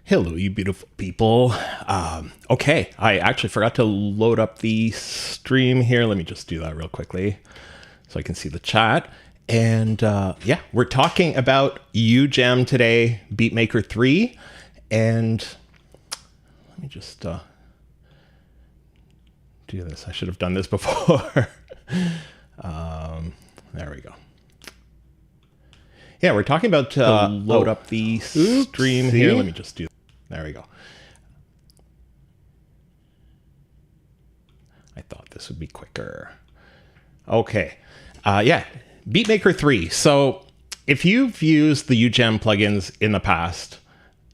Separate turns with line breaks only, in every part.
Hello, you beautiful people. Okay, I actually forgot to load up the stream here. Let me just do that real quickly so I can see the chat. And yeah, we're talking about Ujam today, Beatmaker 3. And let me just do this. I should have done this before. There we go. Yeah, we're talking about load up the stream here. Let me just do. There we go. I thought this would be quicker. Okay. Yeah, Beatmaker 3. So if you've used the Ujam plugins in the past,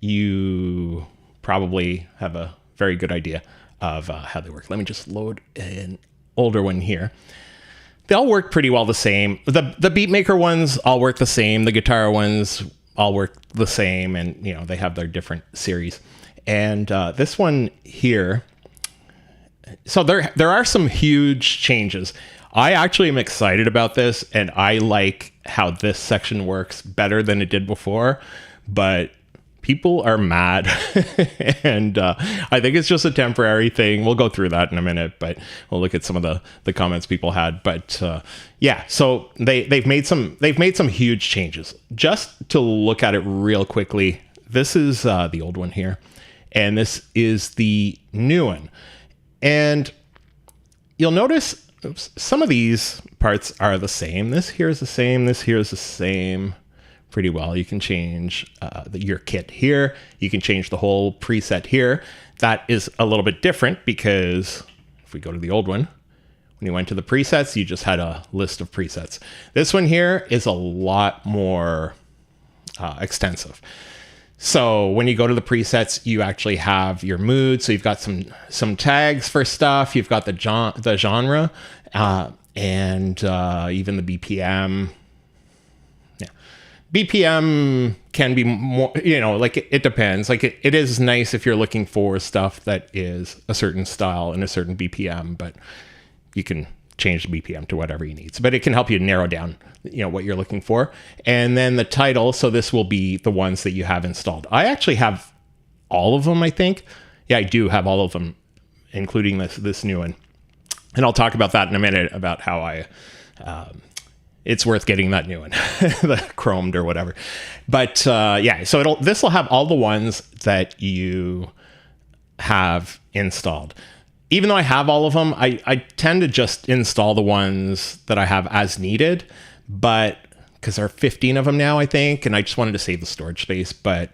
you probably have a very good idea of how they work. Let me just load an older one here. They all work pretty well the same. The Beatmaker ones all work the same. The guitar ones all work the same, and you know they have their different series. And this one here, so there are some huge changes. I actually am excited about this, and I like how this section works better than it did before. But people are mad, and I think it's just a temporary thing. We'll go through that in a minute, but we'll look at some of the comments people had. But yeah, so they've made some huge changes. Just to look at it real quickly, this is the old one here, and this is the new one. And you'll notice some of these parts are the same. This here is the same. This here is the same. Pretty well. You can change your kit here. You can change the whole preset here. That is a little bit different because if we go to the old one, when you went to the presets, you just had a list of presets. This one here is a lot more extensive. So when you go to the presets, you actually have your mood. So you've got some tags for stuff. You've got the genre and even the BPM. BPM can be more, you know, like it depends. Like it is nice if you're looking for stuff that is a certain style and a certain BPM, but you can change the BPM to whatever you need. But it can help you narrow down, you know, what you're looking for. And then the title. So this will be the ones that you have installed. I actually have all of them, I think. Yeah, I do have all of them, including this new one. And I'll talk about that in a minute about how I, it's worth getting that new one, the chromed or whatever. But yeah, so this will have all the ones that you have installed. Even though I have all of them, I tend to just install the ones that I have as needed, but because there are 15 of them now, I think, and I just wanted to save the storage space. But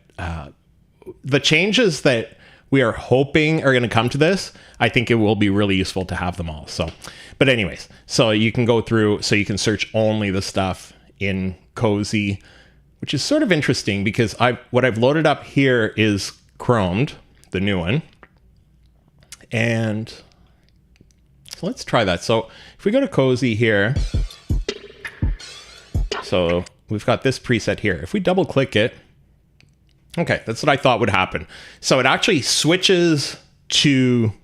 the changes that we are hoping are going to come to this, I think it will be really useful to have them all. So, but anyways, so you can go through, so you can search only the stuff in Cozy, which is sort of interesting because what I've loaded up here is chromed, the new one. And so let's try that. So if we go to Cozy here, so we've got this preset here. If we double click it, okay, that's what I thought would happen. So it actually switches to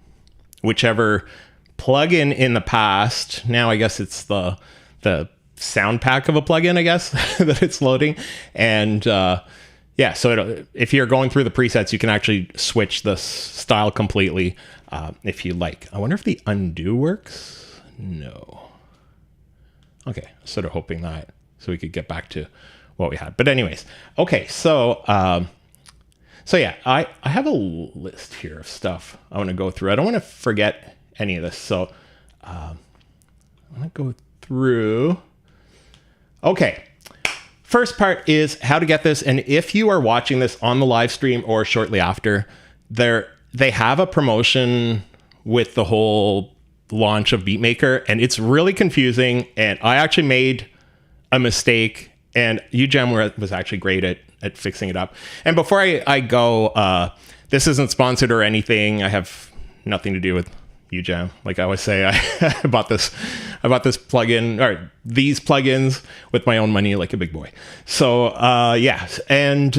whichever plugin in the past. Now I guess it's the sound pack of a plugin, I guess, that it's loading. And yeah, so if you're going through the presets, you can actually switch the style completely if you like. I wonder if the undo works. No. Okay, sort of hoping that so we could get back to what we had. But anyways, okay, so so yeah, I have a list here of stuff I want to go through. I don't want to forget any of this, so I'm gonna go through. Okay, first part is how to get this, and if you are watching this on the live stream or shortly after, they have a promotion with the whole launch of Beatmaker, and it's really confusing, and I actually made a mistake, and Ujam was actually great at fixing it up. And before I go, this isn't sponsored or anything. I have nothing to do with Ujam. Like I always say, I bought this plugin or these plugins with my own money, like a big boy. So yeah, and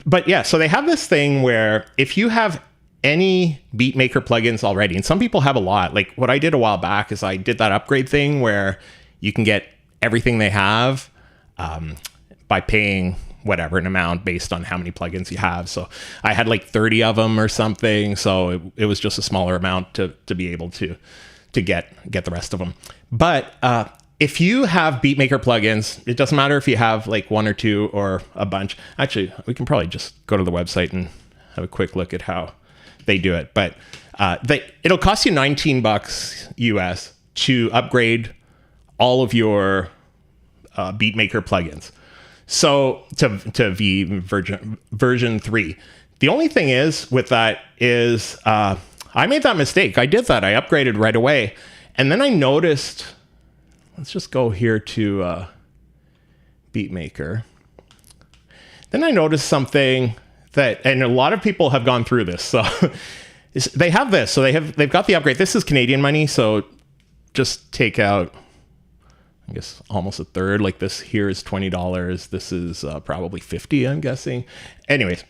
but yeah, so they have this thing where if you have any Beatmaker plugins already, and some people have a lot. Like what I did a while back is I did that upgrade thing where you can get everything they have by paying whatever an amount based on how many plugins you have. So I had like 30 of them or something. So it was just a smaller amount to be able to get the rest of them. But if you have Beatmaker plugins, it doesn't matter if you have like one or two or a bunch. Actually, we can probably just go to the website and have a quick look at how they do it. But it'll cost you $19 US to upgrade all of your Beatmaker plugins. So to V version 3. The only thing is with that is I made that mistake. I did that. I upgraded right away. And then I noticed, let's just go here to Beatmaker. Then I noticed something that, and a lot of people have gone through this. So they have this. So they've got the upgrade. This is Canadian money. So just take out, I guess, almost a third. Like this here is $20. This is probably 50, I'm guessing. Anyways,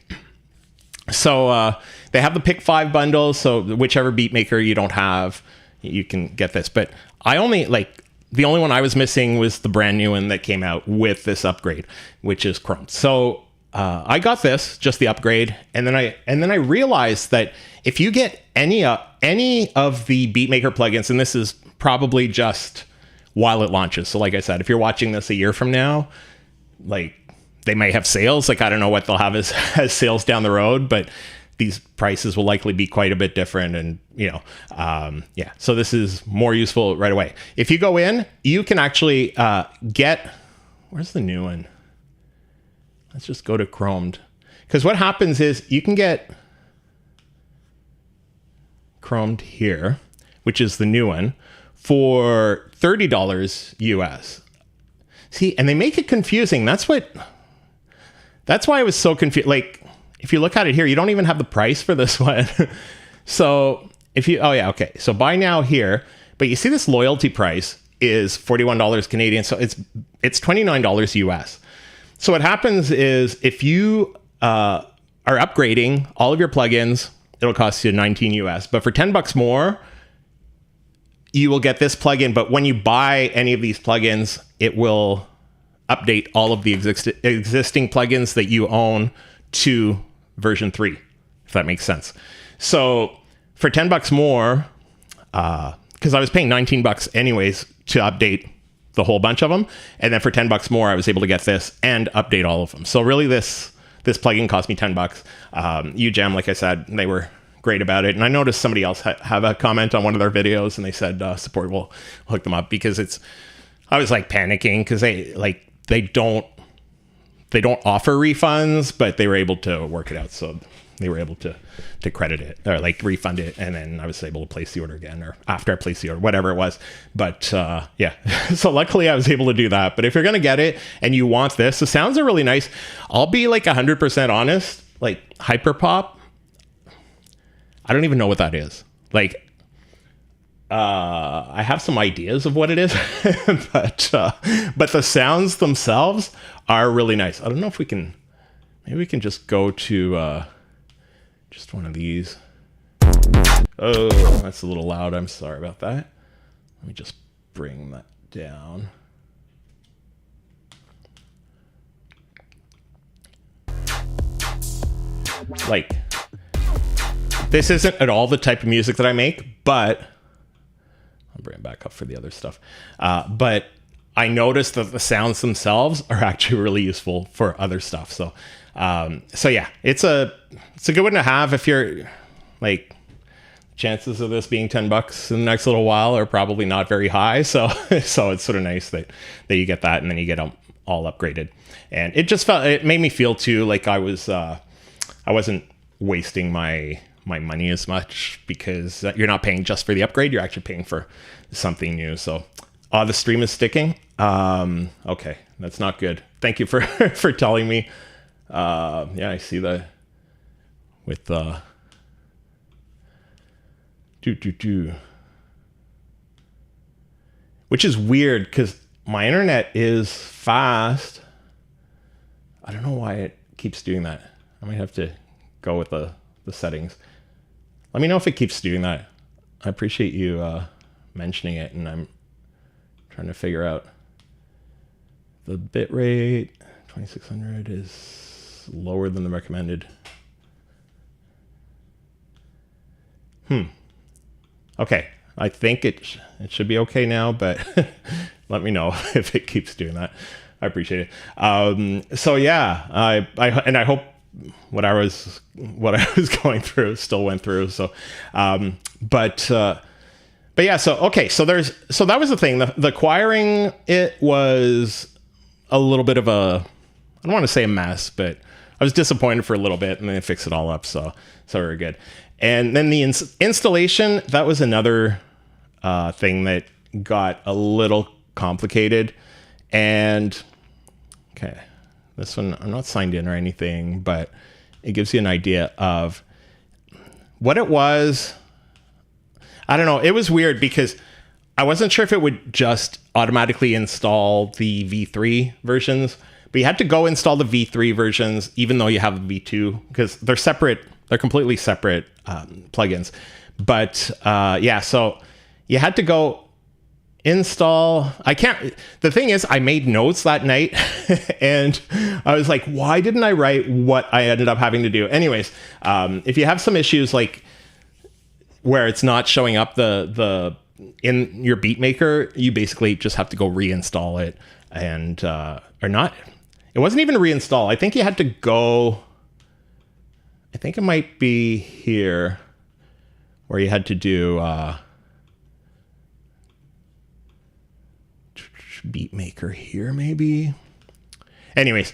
so they have the pick 5 bundles. So whichever Beatmaker you don't have, you can get this. But I only the only one I was missing was the brand new one that came out with this upgrade, which is Chrome. So I got this, just the upgrade, and then I realized that if you get any of the Beatmaker plugins, and this is probably just while it launches. So like I said, if you're watching this a year from now, like they may have sales. Like I don't know what they'll have as sales down the road, but these prices will likely be quite a bit different. And yeah. So this is more useful right away. If you go in, you can actually get. Where's the new one? Let's just go to Chromed. Because what happens is you can get Chromed here, which is the new one, for $30 US. See, and they make it confusing. That's why I was so confused. Like, if you look at it here, you don't even have the price for this one. So if you, oh yeah, okay. So buy now here, but you see this loyalty price is $41 Canadian. So it's $29 US. So what happens is if you are upgrading all of your plugins, it'll cost you 19 US, but for $10 more, you will get this plugin. But when you buy any of these plugins, it will update all of the existing plugins that you own to version 3, if that makes sense. So for $10 more, because I was paying $19 anyways to update the whole bunch of them, and then for $10 more, I was able to get this and update all of them. So really, this plugin cost me $10. Ujam, like I said, they were great about it. And I noticed somebody else have a comment on one of their videos, and they said support will hook them up, because I was like panicking because they don't offer refunds, but they were able to work it out. So they were able to credit it or like refund it, and then I was able to place the order again, or after I placed the order, whatever it was. But yeah, so luckily I was able to do that. But if you're gonna get it and you want this, the sounds are really nice. I'll be like 100% honest. Like hyperpop, I don't even know what that is. Like, I have some ideas of what it is, but the sounds themselves are really nice. I don't know if maybe we can just go to just one of these. Oh, that's a little loud. I'm sorry about that. Let me just bring that down. Like, this isn't at all the type of music that I make, but I'll bring it back up for the other stuff. But I noticed that the sounds themselves are actually really useful for other stuff. So yeah, it's a good one to have if you're like, chances of this being $10 in the next little while are probably not very high. So it's sort of nice that you get that, and then you get them all upgraded. And it made me feel too like I wasn't wasting my money as much, because you're not paying just for the upgrade, you're actually paying for something new. So the stream is sticking. Okay, that's not good. Thank you for for telling me. Yeah, I see that with which is weird because my internet is fast. I don't know why it keeps doing that. I might have to go with the settings. Let me know if it keeps doing that. I appreciate you mentioning it, and I'm trying to figure out the bit rate, 2600 is lower than the recommended. Okay, I think it should be okay now, but let me know if it keeps doing that. I appreciate it. So yeah, I hope what I was going through still went through. So, but yeah. So okay. So that was the thing. The choiring, it was a little bit of a, I don't want to say a mess, but I was disappointed for a little bit, and then they fixed it all up. So we're good. And then the installation, that was another thing that got a little complicated. And okay, this one, I'm not signed in or anything, but it gives you an idea of what it was. I don't know. It was weird because I wasn't sure if it would just automatically install the V3 versions, but you had to go install the V3 versions, even though you have the V2, because they're separate. They're completely separate plugins. But yeah, so you had to go install. The thing is, I made notes that night and I was like, why didn't I write what I ended up having to do? Anyways, if you have some issues like where it's not showing up in your Beatmaker, you basically just have to go reinstall it and, or not. It wasn't even a reinstall. I think you had to go, I think it might be here where you had to do Beatmaker here, maybe. Anyways,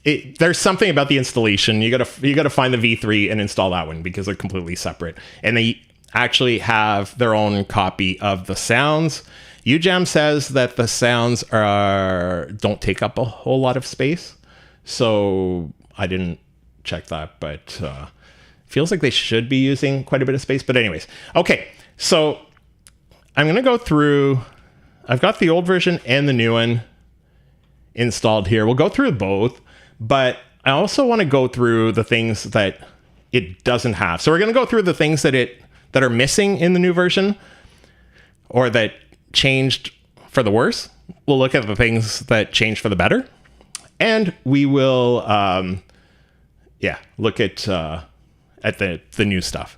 there's something about the installation, you gotta find the V3 and install that one because they're completely separate, and they actually have their own copy of the sounds. Ujam says that the sounds don't take up a whole lot of space, so I didn't check that, but feels like they should be using quite a bit of space. But anyways, okay, so I'm gonna go through. I've got the old version and the new one installed here. We'll go through both, but I also want to go through the things that it doesn't have. So we're going to go through the things that are missing in the new version or that changed for the worse. We'll look at the things that changed for the better, and we will look at the new stuff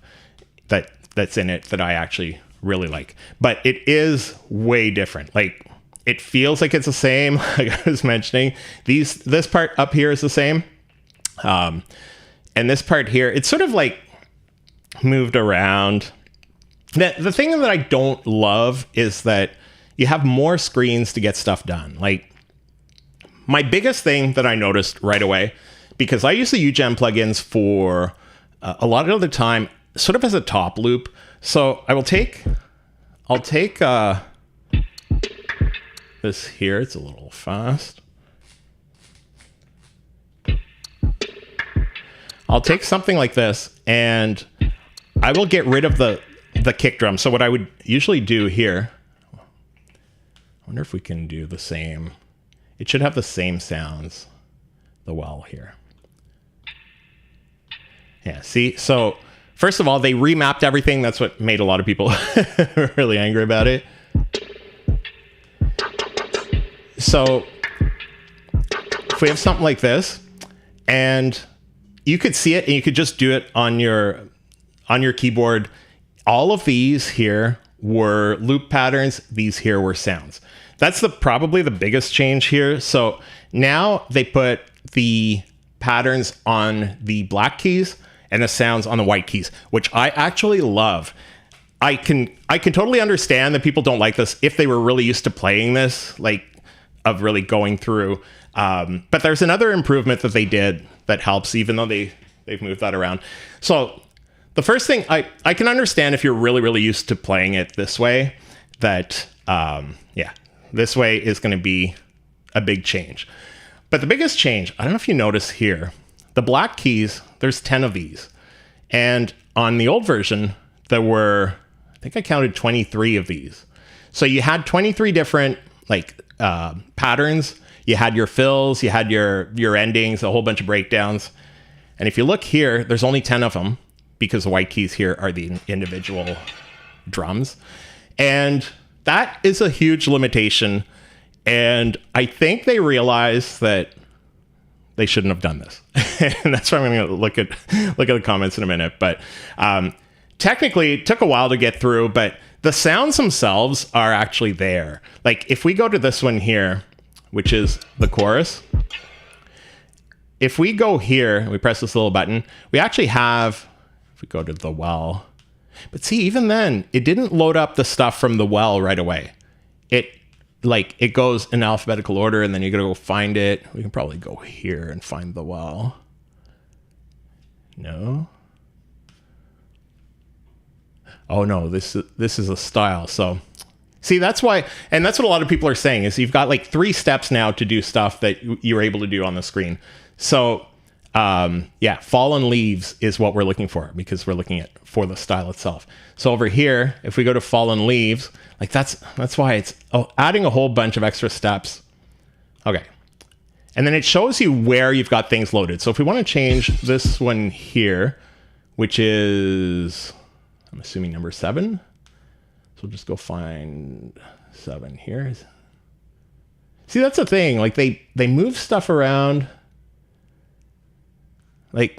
that's in it that I actually really like. But it is way different. Like, it feels like it's the same. Like I was mentioning, this part up here is the same, and this part here, it's sort of like moved around. The thing that I don't love is that you have more screens to get stuff done. Like, my biggest thing that I noticed right away, because I use the Ujam plugins for a lot of the time, sort of as a top loop. So I'll take this here. It's a little fast. I'll take something like this and I will get rid of the kick drum. So what I would usually do here, I wonder if we can do the same. It should have the same sounds, the well here. Yeah, see? So first of all, they remapped everything. That's what made a lot of people really angry about it. So if we have something like this, and you could see it and you could just do it on your keyboard. All of these here were loop patterns. These here were sounds. That's probably the biggest change here. So now they put the patterns on the black keys and the sounds on the white keys, which I actually love. I can totally understand that people don't like this if they were really used to playing this, like, of really going through. But there's another improvement that they did that helps, even though they've moved that around. So the first thing, I can understand if you're really, really used to playing it this way, that, this way is going to be a big change. But the biggest change, I don't know if you notice here, the black keys, there's 10 of these. And on the old version, there were, I think I counted 23 of these. So you had 23 different, like, patterns. You had your fills, you had your endings, a whole bunch of breakdowns. And if you look here, there's only 10 of them because the white keys here are the individual drums. And that is a huge limitation And I think they realized that they shouldn't have done this. And that's why I'm going to look at the comments in a minute. But technically, it took a while to get through, but the sounds themselves are actually there. Like if we go to this one here, which is the chorus, if we go here and we press this little button, we actually have, if we go to the well, but see, even then, it didn't load up the stuff from the well right away. It goes in alphabetical order, and then you gotta go find it. We can probably go here and find the well. No. Oh no, this is a style. So see, that's why, and that's what a lot of people are saying, is you've got like 3 steps now to do stuff that you're able to do on the screen. So yeah, fallen leaves is what we're looking for, because we're looking at for the style itself. So over here, if we go to fallen leaves, like that's why it's adding a whole bunch of extra steps. Okay. And then it shows you where you've got things loaded. So if we want to change this one here, which is, I'm assuming number 7. So we'll just go find 7 here. See, that's the thing. Like they move stuff around. Like,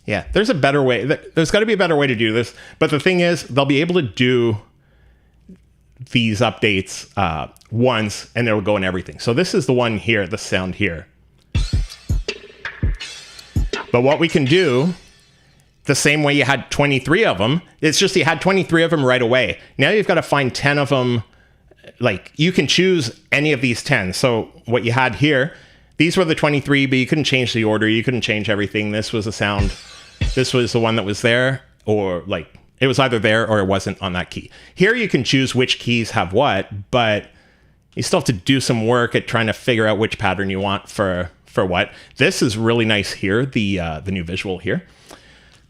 yeah, there's a better way. There's got to be a better way to do this. But the thing is, they'll be able to do these updates once, and they'll go in everything. So this is the one here, the sound here. But what we can do, the same way you had 23 of them, it's just you had 23 of them right away. Now you've got to find 10 of them. Like, you can choose any of these 10. So what you had here, these were the 23, but you couldn't change the order. You couldn't change everything. This was a sound. This was the one that was there, or like it was either there or it wasn't on that key. Here you can choose which keys have what, but you still have to do some work at trying to figure out which pattern you want for what. This is really nice here, the new visual here.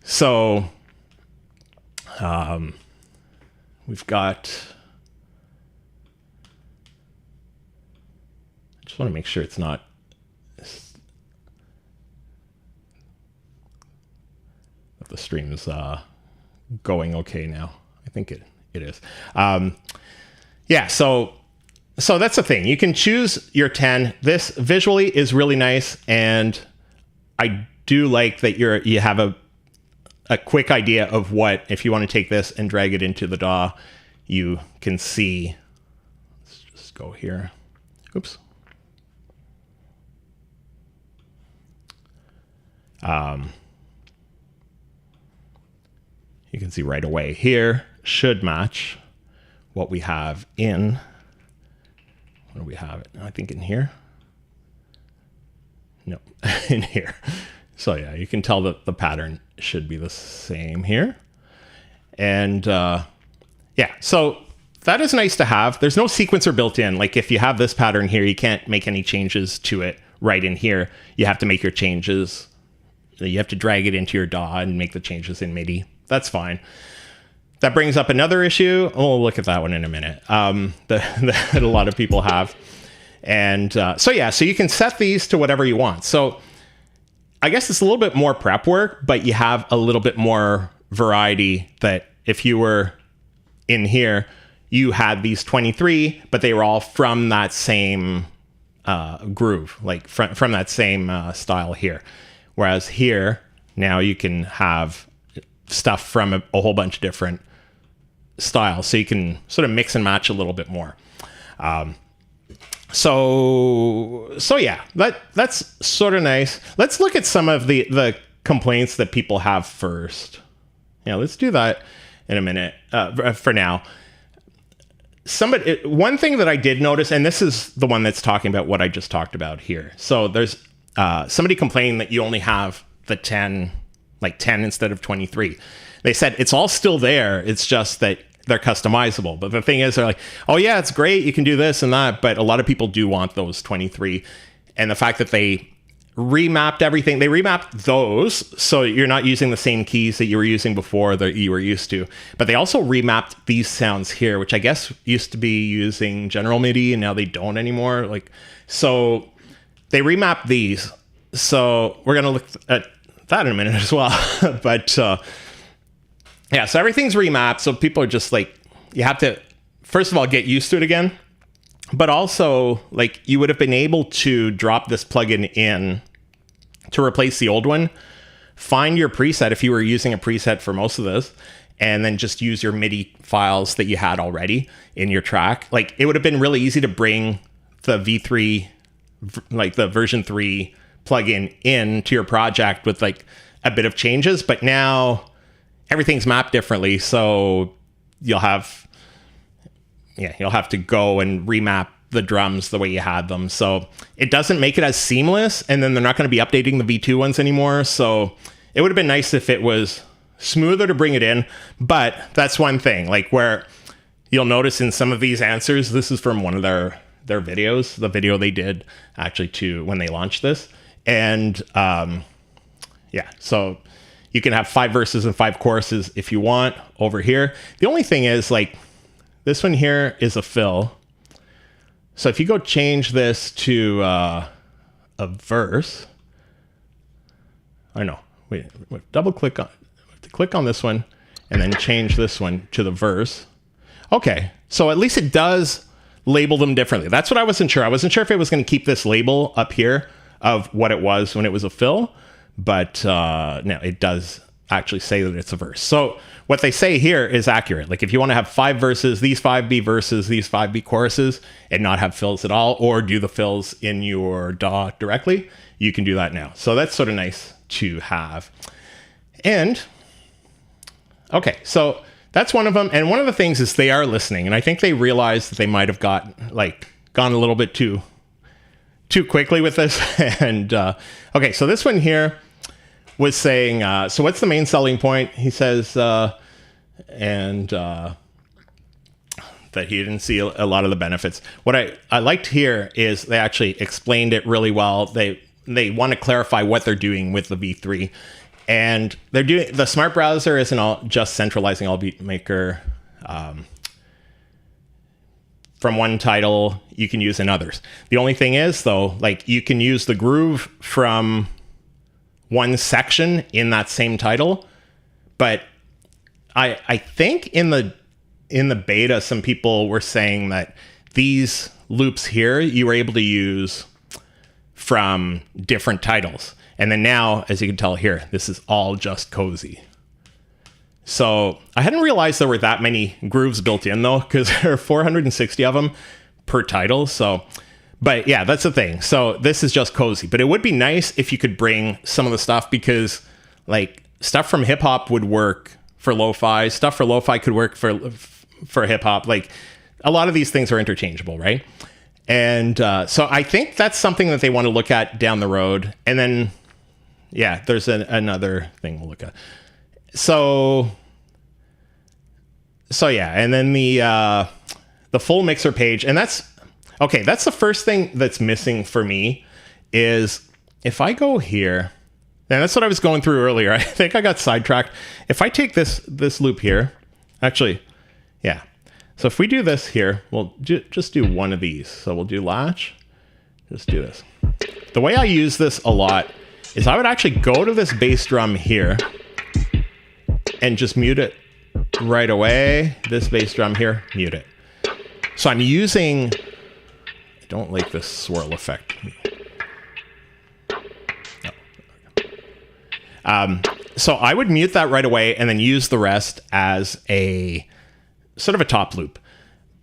So we've got, I just want to make sure it's not, that the stream is going okay now. I think it is. Yeah, so that's the thing. You can choose your 10. This visually is really nice, and I do like that you have a quick idea of what, if you want to take this and drag it into the DAW, you can see. Let's just go here. Oops. You can see right away here should match what we have in, what do we have it? I think in here. No, in here. So yeah, you can tell that the pattern should be the same here. And yeah, so that is nice to have. There's no sequencer built in. Like if you have this pattern here, you can't make any changes to it right in here. You have to make your changes. You have to drag it into your DAW and make the changes in MIDI. That's fine. That brings up another issue. We'll look at that one in a minute. That a lot of people have. And so yeah, so you can set these to whatever you want. So I guess it's a little bit more prep work, but you have a little bit more variety, that if you were in here, you had these 23, but they were all from that same groove, like from that same style here. Whereas here, now you can have stuff from a whole bunch of different styles. So you can sort of mix and match a little bit more. So yeah, that's sort of nice. Let's look at some of the complaints that people have first. Yeah, let's do that in a minute. For now, one thing that I did notice, and this is the one that's talking about what I just talked about here. So there's somebody complaining that you only have the 10, like 10 instead of 23. They said it's all still there. It's just that they're customizable. But the thing is, they're like, oh yeah, it's great, you can do this and that. But a lot of people do want those 23. And the fact that they remapped everything, they remapped those so you're not using the same keys that you were using before that you were used to. But they also remapped these sounds here, which I guess used to be using general MIDI and now they don't anymore. Like, so they remapped these. So we're gonna look at that in a minute as well. But yeah, so everything's remapped. So people are just like, you have to, first of all, get used to it again. But also, like, you would have been able to drop this plugin in to replace the old one, find your preset if you were using a preset for most of this, and then just use your MIDI files that you had already in your track. Like, it would have been really easy to bring the V3, like the version 3 plugin into your project with like a bit of changes, but now everything's mapped differently. So you'll have to go and remap the drums the way you had them. So it doesn't make it as seamless, and then they're not going to be updating the V2 ones anymore. So it would have been nice if it was smoother to bring it in, but that's one thing, like, where you'll notice in some of these answers, this is from one of their videos, the video they did actually to when they launched this. And yeah, so you can have 5 verses and 5 choruses if you want over here. The only thing is, like, this one here is a fill. So if you go change this to a verse, I know, wait, double click on, to click on this one and then change this one to the verse. Okay, so at least it does label them differently. That's what I wasn't sure. I wasn't sure if it was going to keep this label up here of what it was when it was a fill, but no, it does actually say that it's a verse. So what they say here is accurate. Like, if you want to have 5 verses, these 5 be verses, these 5 be choruses, and not have fills at all, or do the fills in your DAW directly, you can do that now. So that's sort of nice to have. And okay, so that's one of them. And one of the things is they are listening, and I think they realized that they might have gone a little bit too quickly with this. And okay, so this one here was saying, so what's the main selling point? He says, that he didn't see a lot of the benefits. What I liked here is they actually explained it really well. They want to clarify what they're doing with the V3. And they're doing, the smart browser isn't just centralizing all Beatmaker from one title you can use in others. The only thing is, though, like, you can use the groove from one section in that same title, but I think in the beta, some people were saying that these loops here you were able to use from different titles. And then now, as you can tell here, this is all just cozy. So I hadn't realized there were that many grooves built in, though, because there are 460 of them per title. So, but yeah, that's the thing. So this is just cozy, but it would be nice if you could bring some of the stuff, because like stuff from hip hop would work for lo-fi, stuff for lo-fi could work for hip hop. Like, a lot of these things are interchangeable, right? And so I think that's something that they want to look at down the road. And then, yeah, there's another thing we'll look at. So yeah, and then the full mixer page, and that's okay. That's the first thing that's missing for me, is if I go here, and that's what I was going through earlier. I think I got sidetracked. If I take this loop here, actually, yeah. So if we do this here, we'll just do one of these. So we'll do latch, just do this. The way I use this a lot is I would actually go to this bass drum here and just mute it right away. This bass drum here, mute it. So I'm using, I don't like this swirl effect. No. So I would mute that right away and then use the rest as a sort of a top loop.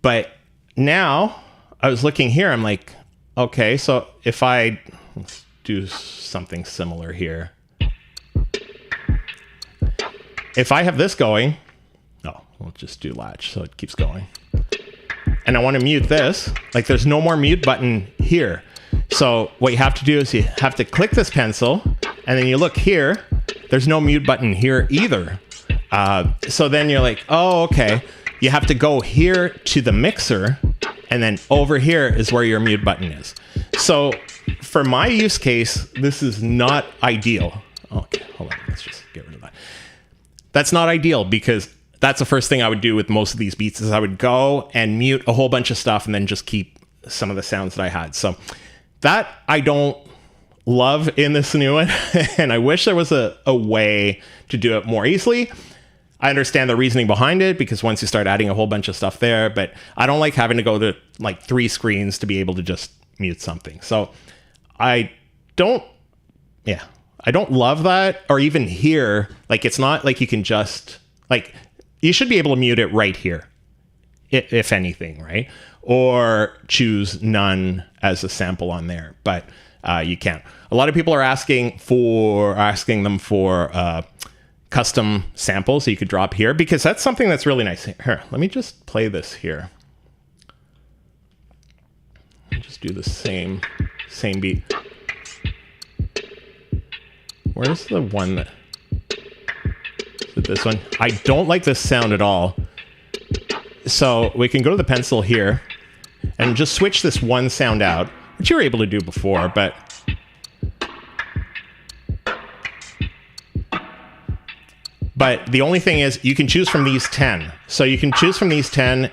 But now I was looking here, I'm like, okay, so if let's do something similar here. If I have this going, we'll just do latch so it keeps going. And I want to mute this, like there's no more mute button here. So what you have to do is you have to click this pencil, and then you look here, there's no mute button here either. So then you're like, oh, okay. You have to go here to the mixer, and then over here is where your mute button is. So for my use case, this is not ideal. Okay, hold on, let's just get rid of that. That's not ideal, because that's the first thing I would do with most of these beats, is I would go and mute a whole bunch of stuff and then just keep some of the sounds that I had. So that I don't love in this new one, and I wish there was a way to do it more easily. I understand the reasoning behind it, because once you start adding a whole bunch of stuff there, but I don't like having to go to like 3 screens to be able to just mute something. So I don't love that. Or even here, like, it's not like you can just, like, you should be able to mute it right here, if anything, right? Or choose none as a sample on there, but you can't. A lot of people are asking them for custom samples that you could drop here, because that's something that's really nice. Here, let me just play this here. I'll just do the same beat. Where's the one that... Is it this one? I don't like this sound at all. So we can go to the pencil here and just switch this one sound out, which you were able to do before, but... But the only thing is, you can choose from these 10. So you can choose from these 10,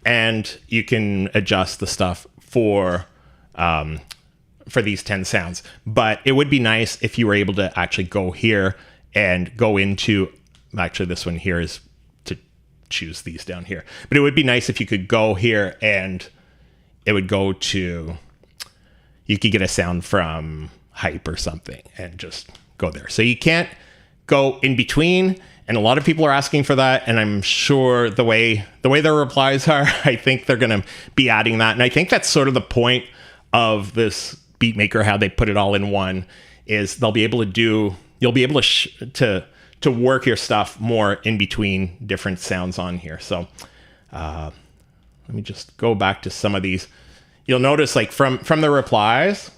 and you can adjust the stuff for these 10 sounds. But it would be nice if you were able to actually go here and go into... Actually, this one here is to choose these down here. But it would be nice if you could go here and it would go to... You could get a sound from Hype or something and just... go there. So you can't go in between, and a lot of people are asking for that, and I'm sure the way their replies are, I think they're going to be adding that. And I think that's sort of the point of this Beatmaker, how they put it all in one, is you'll be able to work your stuff more in between different sounds on here. So let me just go back to some of these. You'll notice, like, from the replies,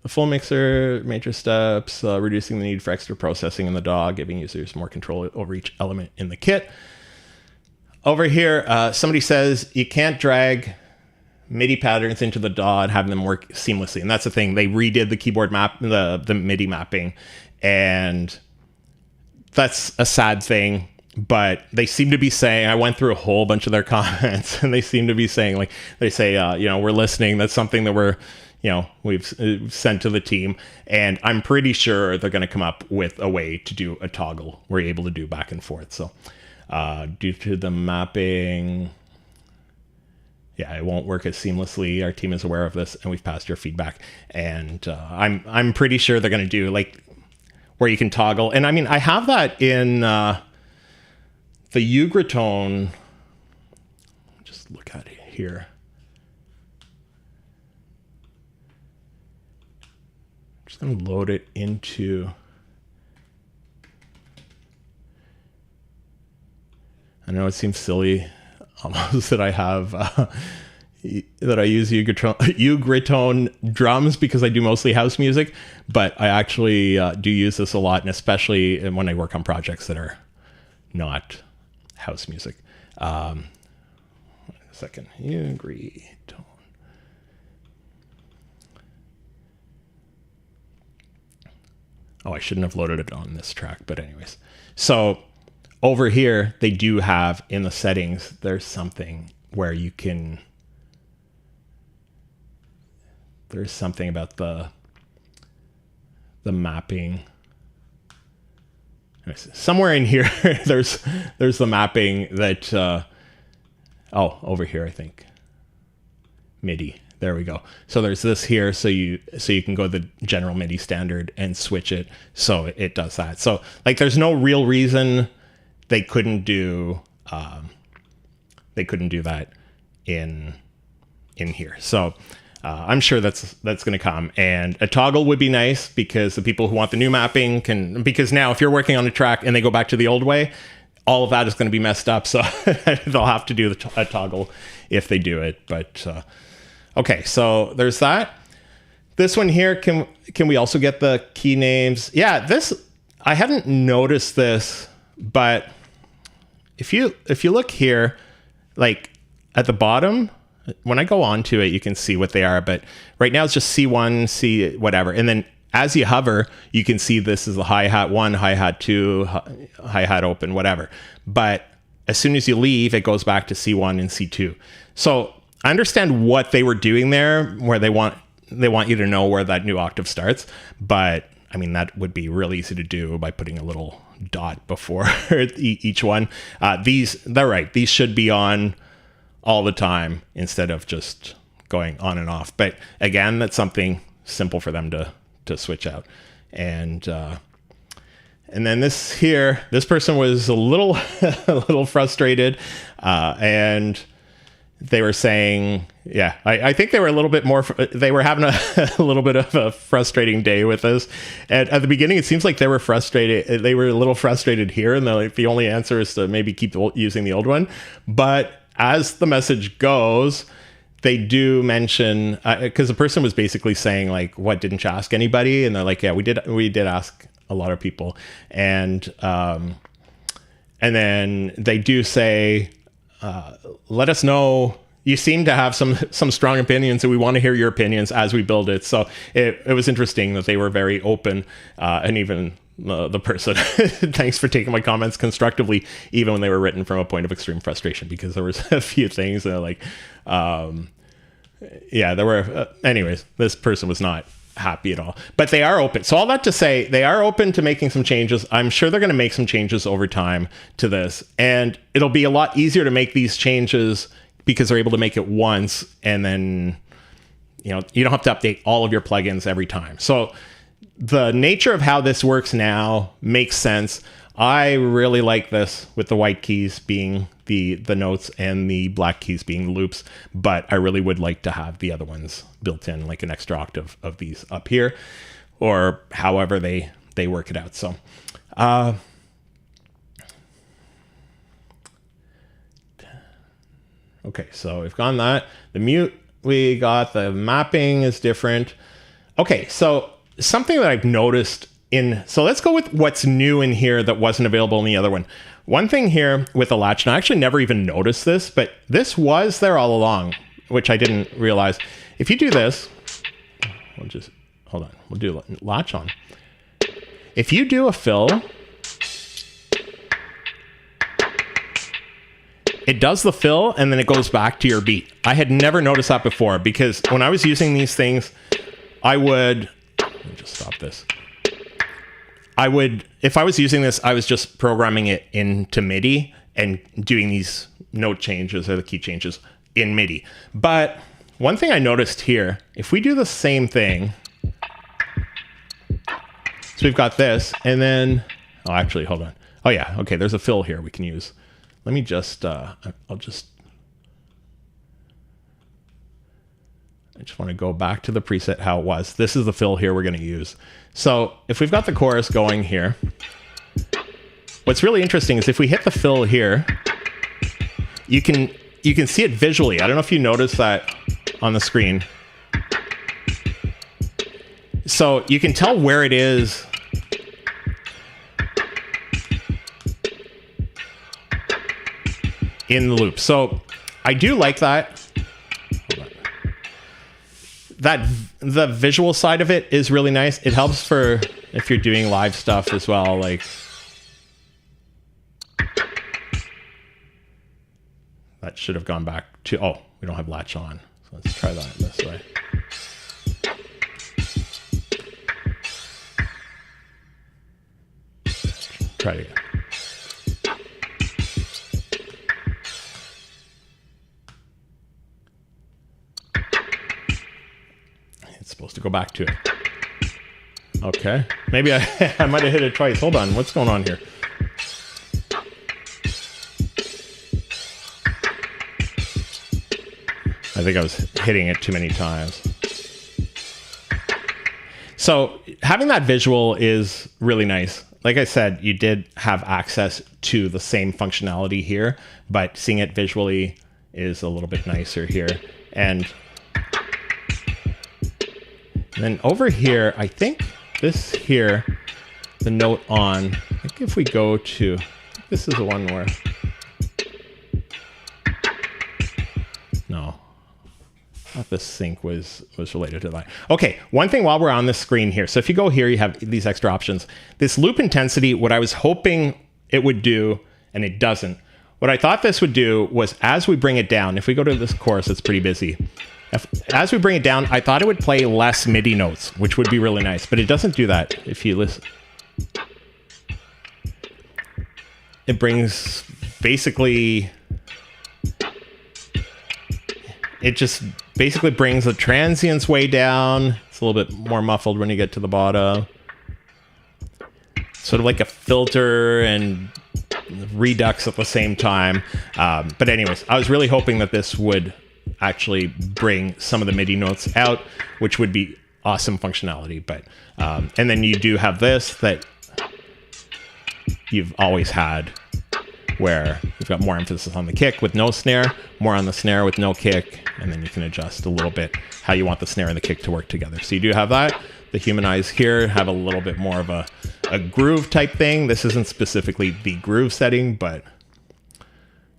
the full mixer, major steps, reducing the need for extra processing in the DAW, giving users more control over each element in the kit. Over here, somebody says you can't drag MIDI patterns into the DAW and have them work seamlessly. And that's the thing. They redid the keyboard map, the MIDI mapping, and that's a sad thing. But they seem to be saying, I went through a whole bunch of their comments, and they seem to be saying, like, they say, we're listening. That's something that we've sent to the team, and I'm pretty sure they're going to come up with a way to do a toggle we're able to do back and forth. So due to the mapping, it won't work as seamlessly. Our team is aware of this, and we've passed your feedback. And I'm pretty sure they're going to do, like, where you can toggle. And I mean, I have that in the Ugratone. Just look at it here. Just going to load it into... I know it seems silly almost that I have that I use Ugratone drums, because I do mostly house music, but I actually do use this a lot, and especially when I work on projects that are not house music. Wait a second. Ugratone. Oh, I shouldn't have loaded it on this track, but anyways. So over here, they do have in the settings, there's something where you can... There's something about the mapping. Somewhere in here, there's the mapping that... over here, I think. MIDI. There we go. So there's this here, so you can go the general MIDI standard and switch it so it does that. So, like, there's no real reason they couldn't do that in here. So I'm sure that's going to come, and a toggle would be nice, because the people who want the new mapping can, because now if you're working on a track and they go back to the old way, all of that is going to be messed up. So they'll have to do a toggle if they do it. But okay, so there's that. This one here, can we also get the key names? Yeah, this, I hadn't noticed this, but if you look here, like at the bottom, when I go on to it, you can see what they are. But right now it's just C1, C whatever. And then as you hover, you can see this is the hi-hat 1, hi-hat 2, hi-hat open, whatever. But as soon as you leave, it goes back to C1 and C2. So I understand what they were doing there, where they want you to know where that new octave starts, but I mean, that would be real easy to do by putting a little dot before each one. They're right. These should be on all the time instead of just going on and off. But again, that's something simple for them to switch out. And then this person was a little frustrated, and they were saying, yeah, I think they were a little bit more, they were having a little bit of a frustrating day with this. And at the beginning, it seems like they were frustrated. They were a little frustrated here, and like, the only answer is to maybe keep using the old one. But as the message goes, they do mention, because the person was basically saying like, what, didn't you ask anybody? And they're like, yeah, we did ask a lot of people. And then they do say, let us know. You seem to have some strong opinions, and we want to hear your opinions as we build it. So it was interesting that they were very open, and even the person, thanks for taking my comments constructively, even when they were written from a point of extreme frustration, because there was a few things that like, yeah, there were, anyways, this person was not happy at all, but they are open. So all that to say, they are open to making some changes. I'm sure they're going to make some changes over time to this, and it'll be a lot easier to make these changes because they're able to make it once, and then, you know, you don't have to update all of your plugins every time. So the nature of how this works now makes sense. I really like this with the white keys being the notes and the black keys being the loops, but I really would like to have the other ones built in, like an extra octave of these up here, or however they work it out. So okay, so we've gone that. The mute, we got the mapping is different. Okay, so something that I've noticed so let's go with what's new in here that wasn't available in the other one. One thing here with the latch, and I actually never even noticed this, but this was there all along, which I didn't realize. If you do this, hold on, we'll do latch on. If you do a fill, it does the fill and then it goes back to your beat. I had never noticed that before, because when I was using these things, let me just stop this. If I was using this, I was just programming it into MIDI and doing these note changes or the key changes in MIDI. But one thing I noticed here, if we do the same thing, so we've got this, and then, oh, actually, hold on. Oh yeah, okay, there's a fill here we can use. Let me just, I just want to go back to the preset how it was. This is the fill here we're going to use. So if we've got the chorus going here, what's really interesting is if we hit the fill here, you can see it visually. I don't know if you noticed that on the screen. So you can tell where it is in the loop. So I do like that. The visual side of it is really nice. It helps for if you're doing live stuff as well. Like that should have gone back to, oh, we don't have latch on. So let's try that this way. Try it again. Supposed to go back to it. Okay, maybe I might have hit it twice. Hold on, what's going on here? I think I was hitting it too many times. So having that visual is really nice. Like I said, you did have access to the same functionality here, but seeing it visually is a little bit nicer here. And then over here, I think this here, the note on, I think if we go to, this is the one where, no, not the sync was related to that. Okay, one thing while we're on this screen here. So if you go here, you have these extra options. This loop intensity, what I was hoping it would do, and it doesn't. What I thought this would do was as we bring it down, if we go to this chorus, it's pretty busy. As we bring it down, I thought it would play less MIDI notes, which would be really nice, but it doesn't do that. If you listen, it brings basically, it just basically brings the transients way down. It's a little bit more muffled when you get to the bottom. Sort of like a filter and redux at the same time. But anyways, I was really hoping that this would actually bring some of the MIDI notes out, which would be awesome functionality. But and then you do have this that you've always had, where you've got more emphasis on the kick with no snare, more on the snare with no kick, and then you can adjust a little bit how you want the snare and the kick to work together. So you do have that. The humanize here have a little bit more of a groove type thing. This isn't specifically the groove setting, but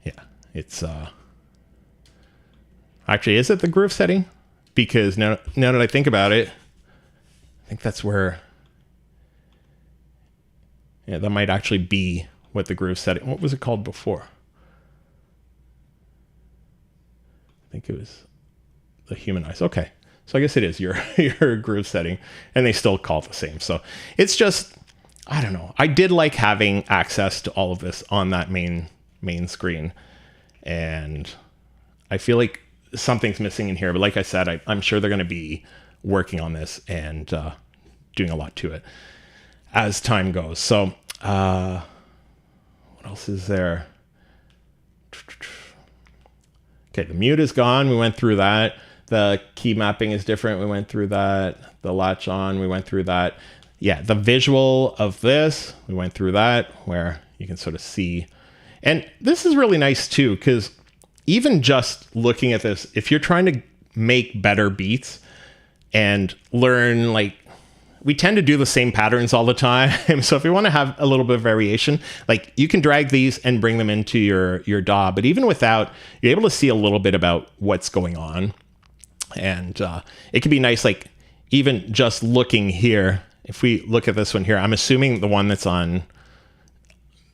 yeah, it's actually, is it the groove setting? Because now that I think about it, I think that's where, yeah, that might actually be what the groove setting, what was it called before? I think it was the humanize. Okay. So I guess it is your groove setting, and they still call it the same. So it's just, I don't know. I did like having access to all of this on that main screen, and I feel like something's missing in here. But like I said, I'm sure they're going to be working on this and doing a lot to it as time goes. So what else is there? Okay, the mute is gone. We went through that. The key mapping is different. We went through that. The latch on, we went through that. Yeah, the visual of this, we went through that, where you can sort of see. And this is really nice too, because even just looking at this, if you're trying to make better beats and learn, like, we tend to do the same patterns all the time. So if you want to have a little bit of variation, like, you can drag these and bring them into your DAW. But even without, you're able to see a little bit about what's going on. And it can be nice, like, even just looking here, if we look at this one here, I'm assuming the one that's on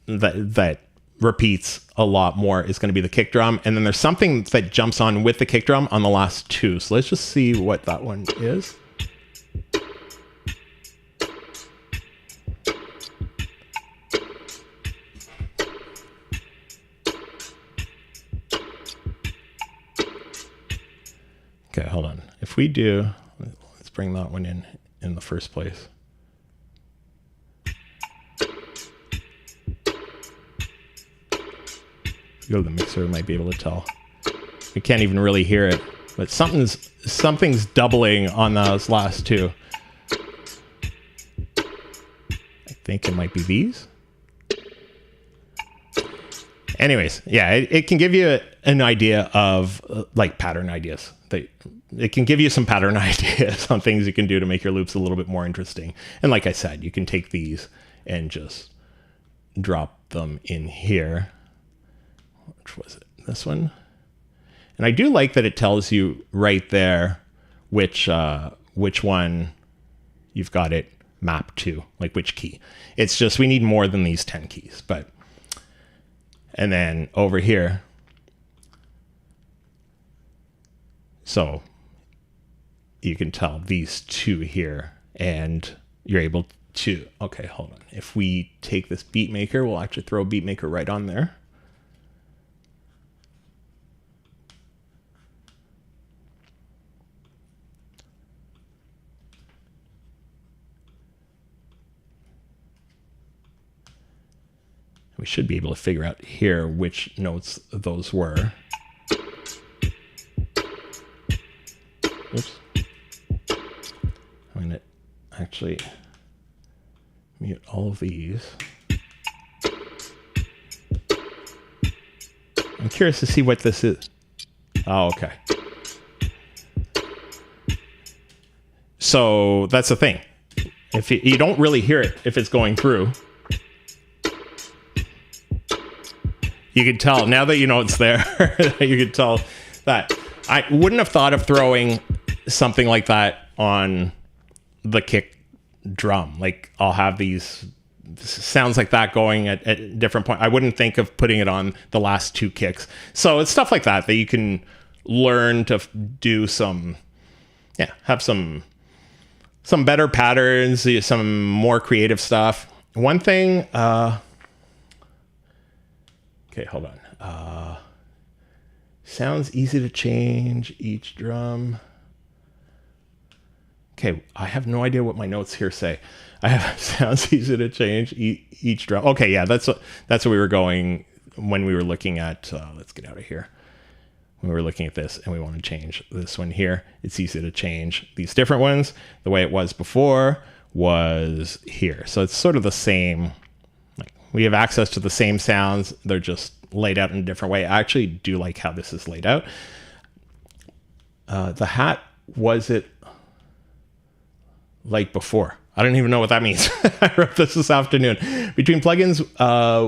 that repeats a lot more is going to be the kick drum. And then there's something that jumps on with the kick drum on the last two. So let's just see what that one is. Okay, hold on. If we do, let's bring that one in the first place. If we go to the mixer, we might be able to tell. We can't even really hear it, but something's doubling on those last two. I think it might be these. Anyways, yeah, it can give you an idea of like pattern ideas. It can give you some pattern ideas on things you can do to make your loops a little bit more interesting. And like I said, you can take these and just drop them in here. Which was it? This one. And I do like that it tells you right there which one you've got it mapped to, like which key. It's just, we need more than these 10 keys, but. And then over here, so you can tell these two here, and you're able to, okay, hold on. If we take this Beatmaker, we'll actually throw Beatmaker right on there. We should be able to figure out here which notes those were. Oops. I'm going to actually mute all of these. I'm curious to see what this is. Oh, okay. So that's the thing. If you don't really hear it if it's going through. You can tell, now that you know it's there, you can tell that. I wouldn't have thought of throwing something like that on the kick drum. Like, I'll have these sounds like that going at different points. I wouldn't think of putting it on the last two kicks. So it's stuff like that you can learn to do have some better patterns, some more creative stuff. One thing, okay, hold on. Sounds easy to change each drum. Okay, I have no idea what my notes here say. I have sounds easy to change each drum. Okay, yeah, that's what we were going when we were looking at, let's get out of here. When we were looking at this and we want to change this one here, it's easy to change these different ones. The way it was before was here. So it's sort of the same, like we have access to the same sounds. They're just laid out in a different way. I actually do like how this is laid out. The hat, was it like before? I don't even know what that means. I wrote this afternoon. Between plugins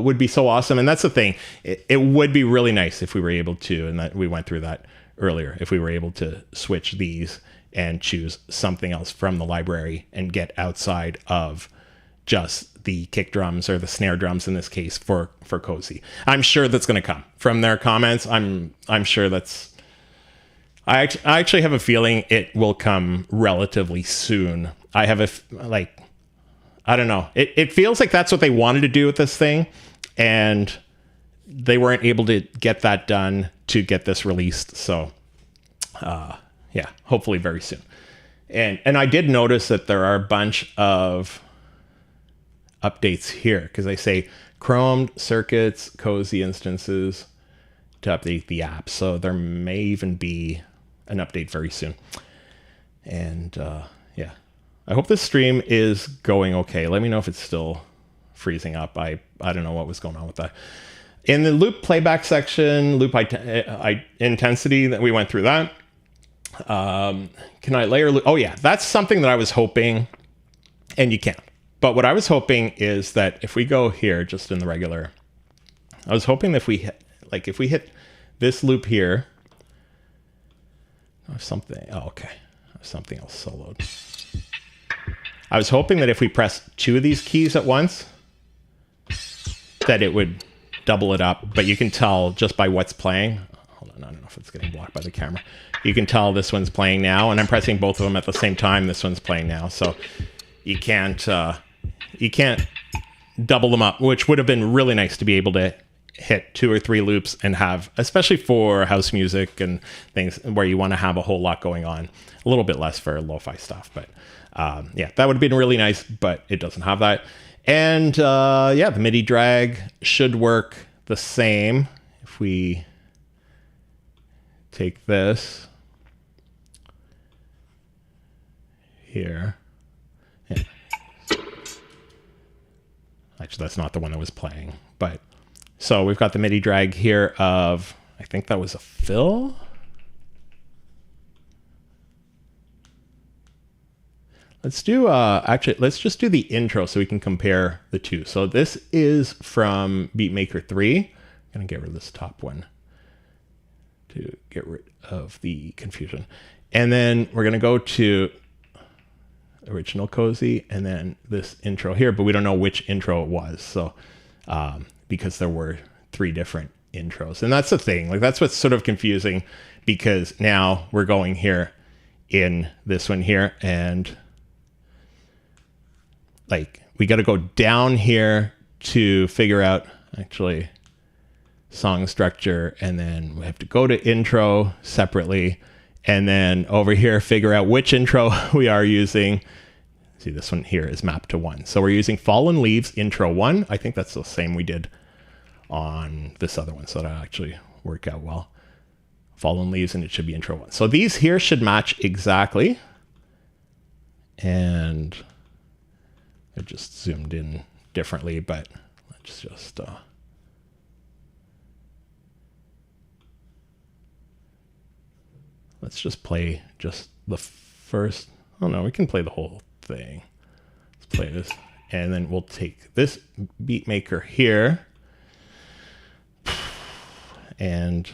would be so awesome. And that's the thing. It would be really nice if we were able to, and that we went through that earlier, if we were able to switch these and choose something else from the library and get outside of just the kick drums or the snare drums in this case for Cozy. I'm sure that's going to come from their comments. I'm sure that's... I actually have a feeling it will come relatively soon. I have I don't know. It feels like that's what they wanted to do with this thing, and they weren't able to get that done to get this released. So, yeah, hopefully very soon. And I did notice that there are a bunch of updates here because they say chromed circuits, Cozy instances to update the app. So there may even be an update very soon. And yeah, I hope this stream is going okay. Let me know if it's still freezing up. I don't know what was going on with that. In the loop playback section, loop intensity, that we went through that. Can I layer loop? Oh yeah, that's something that I was hoping, and you can't. But what I was hoping is that if we go here, just in the regular, I was hoping that if we hit this loop here, something, oh, okay, something else soloed. I was hoping that if we press 2 of these keys at once, that it would double it up, but you can tell just by what's playing. Hold on, I don't know if it's getting blocked by the camera. You can tell this one's playing now, and I'm pressing both of them at the same time. This one's playing now, so you can't double them up, which would have been really nice to be able to hit 2 or 3 loops and have, especially for house music and things where you want to have a whole lot going on. A little bit less for lo-fi stuff, but yeah, that would have been really nice, but it doesn't have that. And yeah, the MIDI drag should work the same if we take this here. Yeah. Actually, that's not the one that was playing, but so we've got the MIDI drag here of, I think that was a fill. Let's do, actually, let's just do the intro so we can compare the two. So this is from Beatmaker 3. I'm going to get rid of this top one to get rid of the confusion. And then we're going to go to original Cozy and then this intro here, but we don't know which intro it was. So, because there were 3 different intros. And that's the thing. Like, that's what's sort of confusing, because now we're going here in this one here, and like, we got to go down here to figure out actually song structure, and then we have to go to intro separately, and then over here figure out which intro we are using. See, this one here is mapped to 1. So we're using Fallen Leaves intro 1. I think that's the same we did on this other one, so that'll actually work out well. Fallen Leaves, and it should be intro 1. So these here should match exactly. And I just zoomed in differently, but let's just play just the first. Oh no, we can play the whole thing. Let's play this, and then we'll take this Beatmaker here and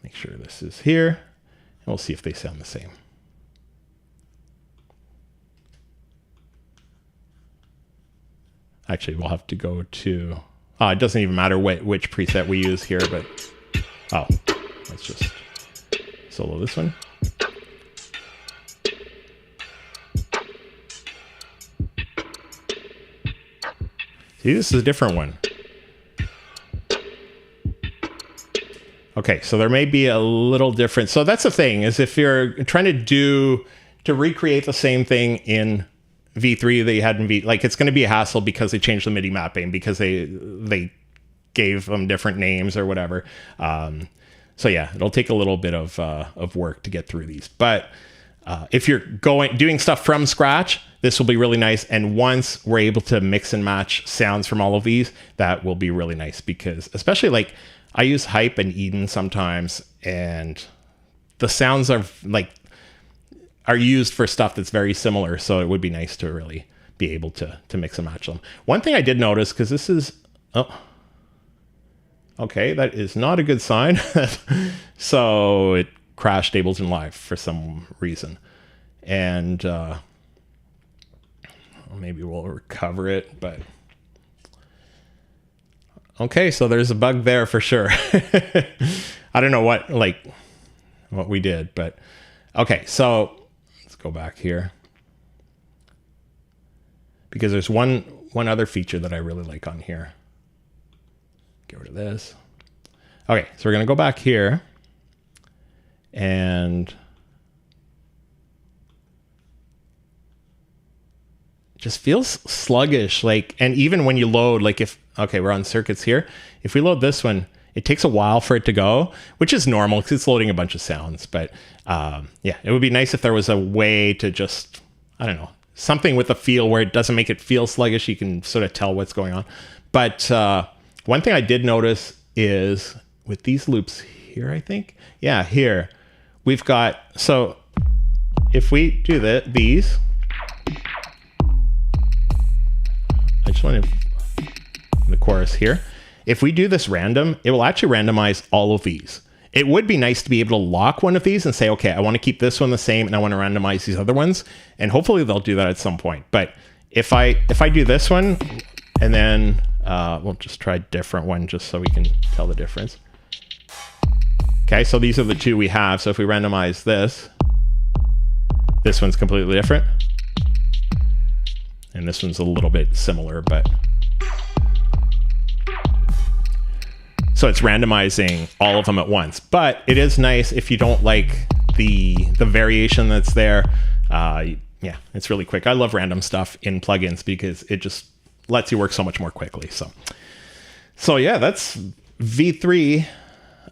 make sure this is here, and we'll see if they sound the same. Actually, we'll have to go to, it doesn't even matter which preset we use here, but Oh, let's just solo this one. See, this is a different one. Okay, so there may be a little difference. So that's the thing, is if you're trying to recreate the same thing in V3 that you had in V, like it's going to be a hassle because they changed the MIDI mapping because they gave them different names or whatever. So yeah, it'll take a little bit of work to get through these. But if you're doing stuff from scratch, this will be really nice. And once we're able to mix and match sounds from all of these, that will be really nice, because especially like I use Hype and Eden sometimes, and the sounds are used for stuff that's very similar. So it would be nice to really be able to mix and match them. One thing I did notice, because this is, okay, that is not a good sign. So it crashed Ableton Live for some reason. And maybe we'll recover it, but okay, so there's a bug there for sure. I don't know what we did, but okay, so let's go back here, because there's one other feature that I really like on here. Get rid of this. Okay, so we're gonna go back here, and just feels sluggish, and even when you load, okay, we're on circuits here. If we load this one, it takes a while for it to go, which is normal because it's loading a bunch of sounds. But yeah, it would be nice if there was a way to just, I don't know, something with a feel where it doesn't make it feel sluggish. You can sort of tell what's going on. But one thing I did notice is with these loops here, I think, yeah, here we've got, so if we do these, I just want to, the chorus here. If we do this random, it will actually randomize all of these. It would be nice to be able to lock one of these and say, okay, I want to keep this one the same and I want to randomize these other ones. And hopefully they'll do that at some point. But if I do this one, and then we'll just try a different one just so we can tell the difference. Okay, so these are the two we have. So if we randomize this one's completely different. And this one's a little bit similar, but so it's randomizing all of them at once. But it is nice if you don't like the variation that's there. Yeah, it's really quick. I love random stuff in plugins because it just lets you work so much more quickly. So yeah, that's V3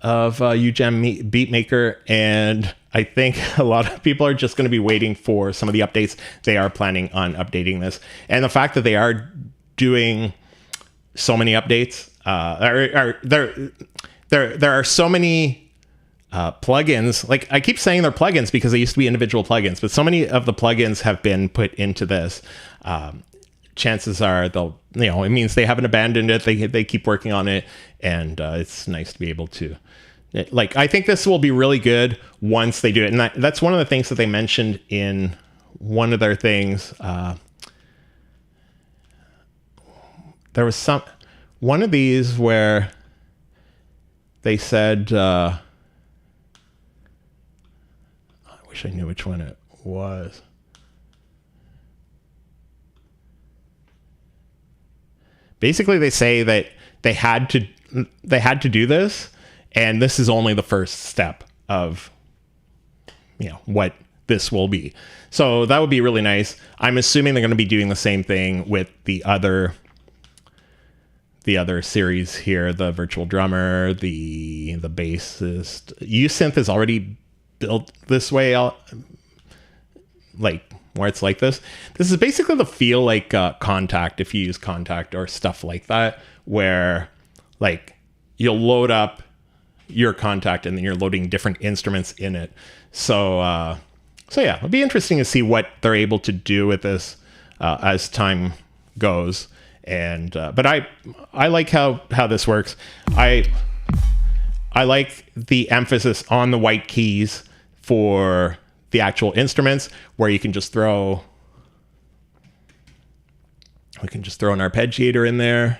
of Ujam Beatmaker, and I think a lot of people are just going to be waiting for some of the updates. They are planning on updating this, and the fact that they are doing so many updates, there are so many plugins. Like I keep saying they're plugins because they used to be individual plugins, but so many of the plugins have been put into this. Chances are they'll, it means they haven't abandoned it. They keep working on it, and it's nice to be able to. I think this will be really good once they do it. And that's one of the things that they mentioned in one of their things. There was one of these where they said, I wish I knew which one it was. Basically, they say that they had to do this, and this is only the first step of, what this will be. So that would be really nice. I'm assuming they're going to be doing the same thing with the other series here, the virtual drummer, the bassist. U-Synth is already built this way, where it's like this. This is basically the feel like Contact, if you use Contact or stuff like that, where you'll load up your Contact and then you're loading different instruments in it. So yeah, it'll be interesting to see what they're able to do with this as time goes. And but I like how this works. I like the emphasis on the white keys for the actual instruments, where you can just throw an arpeggiator in there,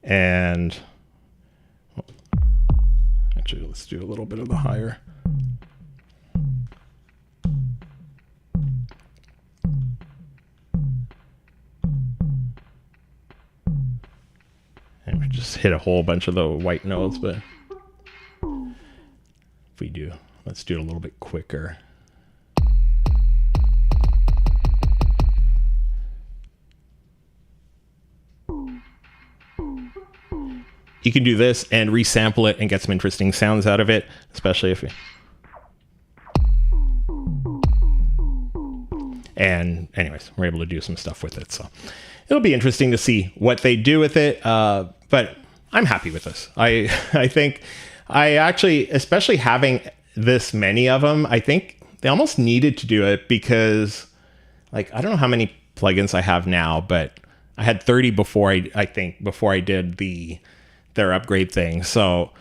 And actually, let's do a little bit of the higher. And we just hit a whole bunch of the white notes, but if we do, let's do it a little bit quicker. You can do this and resample it and get some interesting sounds out of it, especially if you... And anyways, we're able to do some stuff with it. So it'll be interesting to see what they do with it. But I'm happy with this. I think I actually, especially having this many of them, I think they almost needed to do it because, like, I don't know how many plugins I have now, but I had 30 before before I did their upgrade thing. So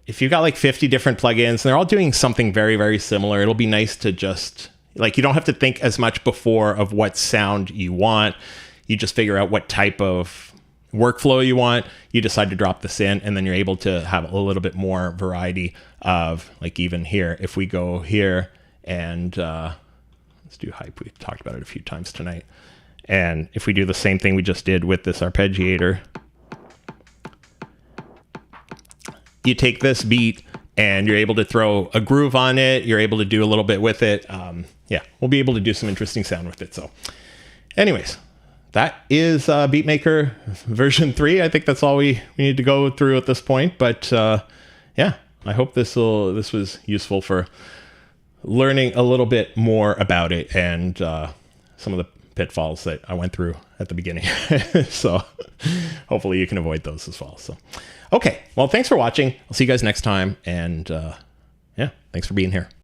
if you've got like 50 different plugins and they're all doing something very, very similar, it'll be nice to just, like, you don't have to think as much before of what sound you want. You just figure out what type of workflow you want. You decide to drop this in, and then you're able to have a little bit more variety of, like, even here, if we go here and let's do hype. We've talked about it a few times tonight. And if we do the same thing we just did with this arpeggiator, you take this beat and you're able to throw a groove on it. You're able to do a little bit with it. Yeah, we'll be able to do some interesting sound with it. So anyways, that is Beatmaker version 3. I think that's all we need to go through at this point. But yeah, I hope this was useful for learning a little bit more about it and some of the pitfalls that I went through at the beginning. So hopefully you can avoid those as well. So, okay. Well, thanks for watching. I'll see you guys next time. And yeah, thanks for being here.